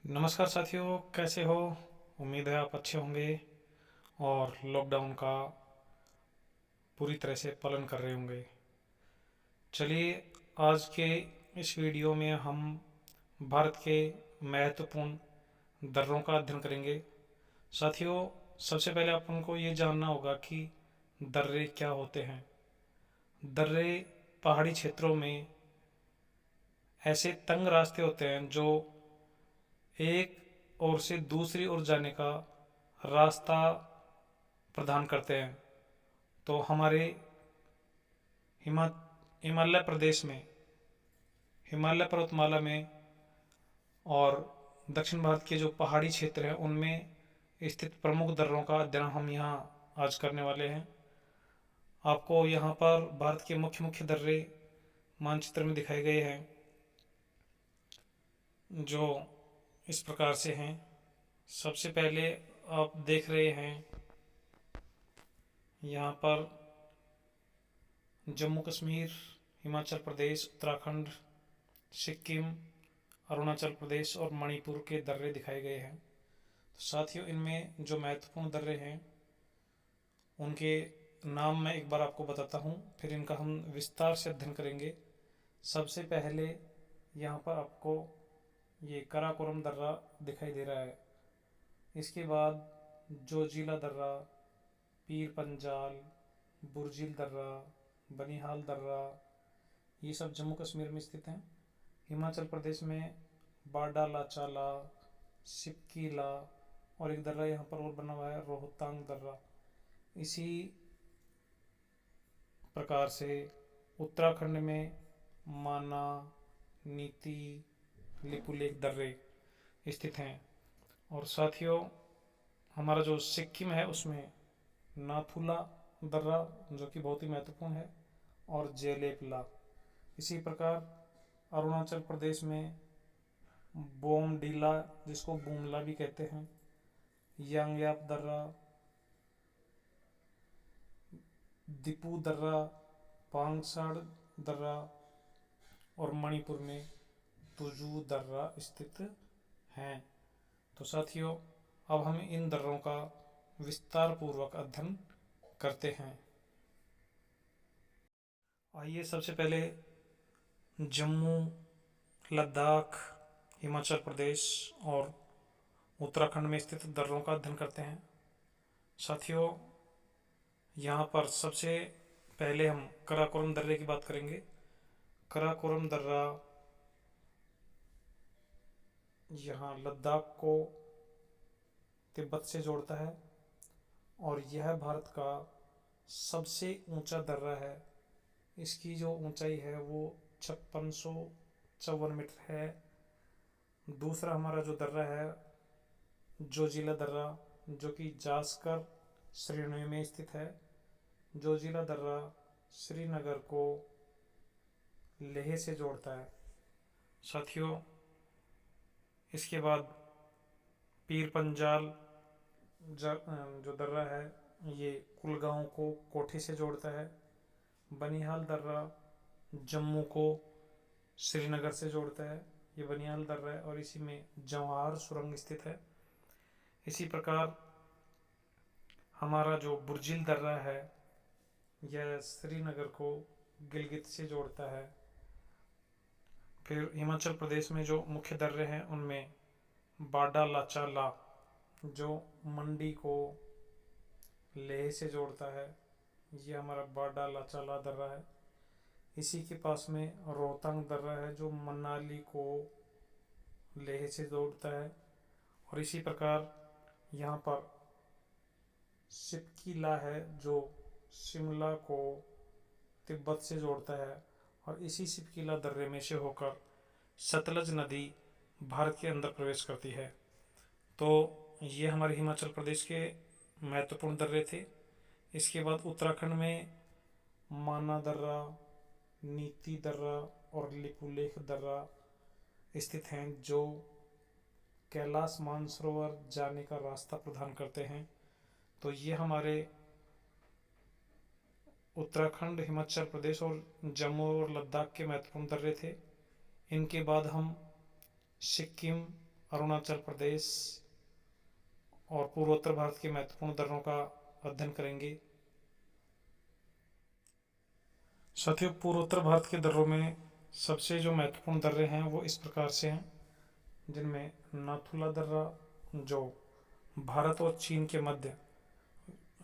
नमस्कार साथियों, कैसे हो? उम्मीद है आप अच्छे होंगे और लॉकडाउन का पूरी तरह से पालन कर रहे होंगे। चलिए, आज के इस वीडियो में हम भारत के महत्वपूर्ण दर्रों का अध्ययन करेंगे। साथियों, सबसे पहले अपन को ये जानना होगा कि दर्रे क्या होते हैं। दर्रे पहाड़ी क्षेत्रों में ऐसे तंग रास्ते होते हैं जो एक ओर से दूसरी ओर जाने का रास्ता प्रदान करते हैं। तो हमारे हिमा हिमालय प्रदेश में, हिमालय पर्वतमाला में और दक्षिण भारत के जो पहाड़ी क्षेत्र हैं उनमें स्थित प्रमुख दर्रों का अध्ययन हम यहाँ आज करने वाले हैं। आपको यहाँ पर भारत के मुख्य मुख्य दर्रे मानचित्र में दिखाए गए हैं, जो इस प्रकार से हैं। सबसे पहले आप देख रहे हैं यहाँ पर जम्मू कश्मीर, हिमाचल प्रदेश, उत्तराखंड, सिक्किम, अरुणाचल प्रदेश और मणिपुर के दर्रे दिखाए गए हैं। तो साथियों, इनमें जो महत्वपूर्ण दर्रे हैं उनके नाम मैं एक बार आपको बताता हूँ, फिर इनका हम विस्तार से अध्ययन करेंगे। सबसे पहले यहाँ पर आपको ये काराकोरम दर्रा दिखाई दे रहा है। इसके बाद जोजिला दर्रा, पीर पंजाल, बुर्जिल दर्रा, बनिहाल दर्रा, ये सब जम्मू कश्मीर में स्थित हैं। हिमाचल प्रदेश में बाडा लाचाला, सिपकीला और एक दर्रा यहाँ पर और बना हुआ है, रोहतांग दर्रा। इसी प्रकार से उत्तराखंड में माना, नीति, लिपुलेख दर्रे स्थित हैं। और साथियों, हमारा जो सिक्किम है उसमें नाथुला दर्रा, जो कि बहुत ही महत्वपूर्ण है, और जेलेपला। इसी प्रकार अरुणाचल प्रदेश में बोमडीला, जिसको बूमला भी कहते हैं, यांगयाप दर्रा, दिपू दर्रा, पांगसाड़ दर्रा और मणिपुर में तुजू दर्रा स्थित हैं। तो साथियों, अब हम इन दर्रों का विस्तार पूर्वक अध्ययन करते हैं। आइए सबसे पहले जम्मू, लद्दाख, हिमाचल प्रदेश और उत्तराखंड में स्थित दर्रों का अध्ययन करते हैं। साथियों, यहाँ पर सबसे पहले हम काराकोरम दर्रे की बात करेंगे। काराकोरम दर्रा यहाँ लद्दाख को तिब्बत से जोड़ता है और यह भारत का सबसे ऊंचा दर्रा है। इसकी जो ऊंचाई है वो 5654 मीटर है। दूसरा हमारा जो दर्रा है जोजिला दर्रा, जो कि जास्कर श्रेणी में स्थित है। जोजिला दर्रा श्रीनगर को लेह से जोड़ता है। साथियों, इसके बाद पीर पंजाल जो दर्रा है ये कुलगांव को कोठी से जोड़ता है। बनिहाल दर्रा जम्मू को श्रीनगर से जोड़ता है। ये बनिहाल दर्रा है और इसी में जवाहर सुरंग स्थित है। इसी प्रकार हमारा जो बुर्जिल दर्रा है यह श्रीनगर को गिलगित से जोड़ता है। फिर हिमाचल प्रदेश में जो मुख्य दर्रे हैं उनमें बाडा लाचाला, जो मंडी को लेह से जोड़ता है, ये हमारा बाडा लाचाला दर्रा है। इसी के पास में रोहतांग दर्रा है, जो मनाली को लेह से जोड़ता है। और इसी प्रकार यहाँ पर सिपकीला है, जो शिमला को तिब्बत से जोड़ता है। और इसी सिपकीला दर्रे में से होकर सतलज नदी भारत के अंदर प्रवेश करती है। तो ये हमारे हिमाचल प्रदेश के महत्वपूर्ण दर्रे थे। इसके बाद उत्तराखंड में माना दर्रा, नीति दर्रा और लिपुलेख दर्रा स्थित हैं, जो कैलाश मानसरोवर जाने का रास्ता प्रदान करते हैं। तो ये हमारे उत्तराखंड, हिमाचल प्रदेश और जम्मू और लद्दाख के महत्वपूर्ण दर्रे थे। इनके बाद हम सिक्किम, अरुणाचल प्रदेश और पूर्वोत्तर भारत के महत्वपूर्ण दर्रों का अध्ययन करेंगे। साथियों, पूर्वोत्तर भारत के दर्रों में सबसे जो महत्वपूर्ण दर्रे हैं वो इस प्रकार से हैं, जिनमें नाथुला दर्रा जो भारत और चीन के मध्य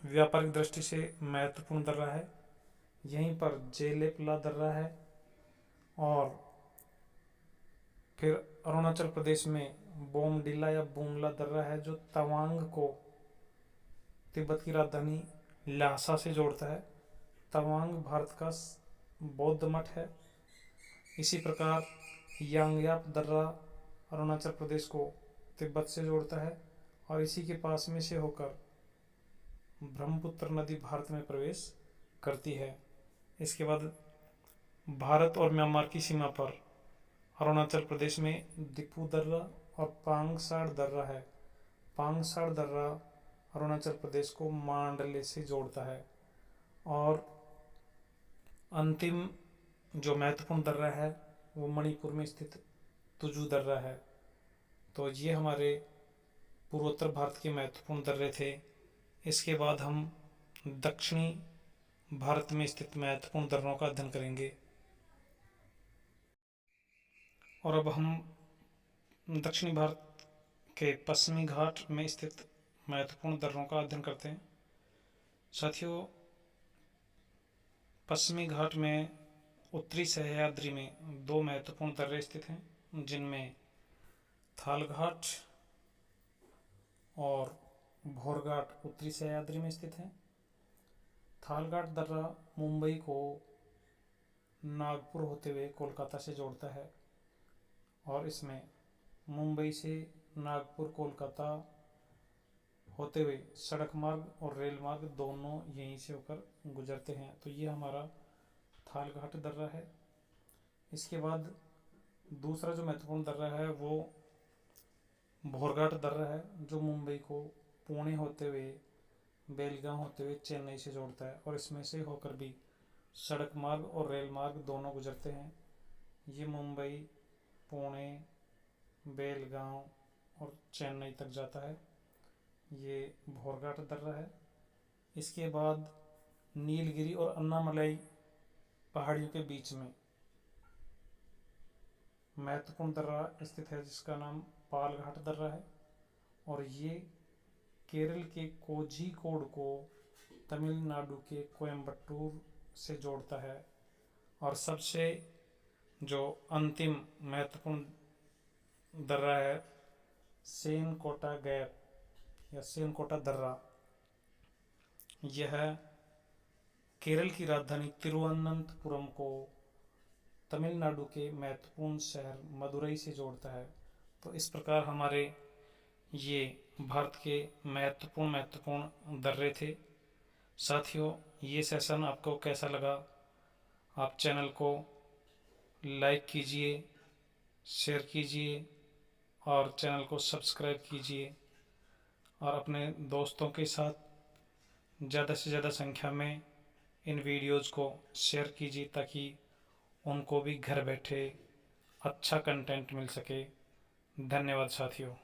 व्यापारिक दृष्टि से महत्वपूर्ण दर्रा है, यहीं पर जेलेपला दर्रा है, और फिर अरुणाचल प्रदेश में बोमडिला या बुमला दर्रा है जो तवांग को तिब्बत की राजधानी ल्हासा से जोड़ता है। तवांग भारत का बौद्ध मठ है। इसी प्रकार यांगयाप दर्रा अरुणाचल प्रदेश को तिब्बत से जोड़ता है, और इसी के पास में से होकर ब्रह्मपुत्र नदी भारत में प्रवेश करती है। इसके बाद भारत और म्यांमार की सीमा पर अरुणाचल प्रदेश में दिपू दर्रा और पांगसाड़ दर्रा है। पांगसाड़ दर्रा अरुणाचल प्रदेश को मांडले से जोड़ता है। और अंतिम जो महत्वपूर्ण दर्रा है वो मणिपुर में स्थित तुजू दर्रा है। तो ये हमारे पूर्वोत्तर भारत के महत्वपूर्ण दर्रे थे। इसके बाद हम दक्षिणी भारत में स्थित महत्वपूर्ण दर्रों का अध्ययन करेंगे। और अब हम दक्षिणी भारत के पश्चिमी घाट में स्थित महत्वपूर्ण दर्रों का अध्ययन करते हैं। साथियों, पश्चिमी घाट में उत्तरी सह्याद्री में दो महत्वपूर्ण दर्रे स्थित हैं, जिनमें थालघाट और भोरघाट उत्तरी सह्याद्री में स्थित हैं। थालघाट दर्रा मुंबई को नागपुर होते हुए कोलकाता से जोड़ता है, और इसमें मुंबई से नागपुर कोलकाता होते हुए सड़क मार्ग और रेल मार्ग दोनों यहीं से होकर गुजरते हैं। तो ये हमारा थालघाट दर्रा है। इसके बाद दूसरा जो महत्वपूर्ण दर्रा है वो भोरघाट दर्रा है, जो मुंबई को पुणे होते हुए बेलगांव होते हुए चेन्नई से जोड़ता है, और इसमें से होकर भी सड़क मार्ग और रेल मार्ग दोनों गुजरते हैं। ये मुंबई, पुणे, बेलगांव और चेन्नई तक जाता है। ये भोरघाट दर्रा है। इसके बाद नीलगिरी और अन्नामलाई पहाड़ियों के बीच में महत्वपूर्ण दर्रा स्थित है, जिसका नाम पालघाट दर्रा है, और ये केरल के कोझिकोड को तमिलनाडु के कोयम्बटूर से जोड़ता है। और सबसे जो अंतिम महत्वपूर्ण दर्रा है सेनकोटा गैप या सेनकोटा दर्रा। यह केरल की राजधानी तिरुवनंतपुरम को तमिलनाडु के महत्वपूर्ण शहर मदुरई से जोड़ता है। तो इस प्रकार हमारे ये भारत के महत्वपूर्ण दर्रे थे। साथियों, ये सेशन आपको कैसा लगा? आप चैनल को लाइक कीजिए, शेयर कीजिए और चैनल को सब्सक्राइब कीजिए, और अपने दोस्तों के साथ ज़्यादा से ज़्यादा संख्या में इन वीडियोज़ को शेयर कीजिए, ताकि उनको भी घर बैठे अच्छा कंटेंट मिल सके। धन्यवाद साथियों।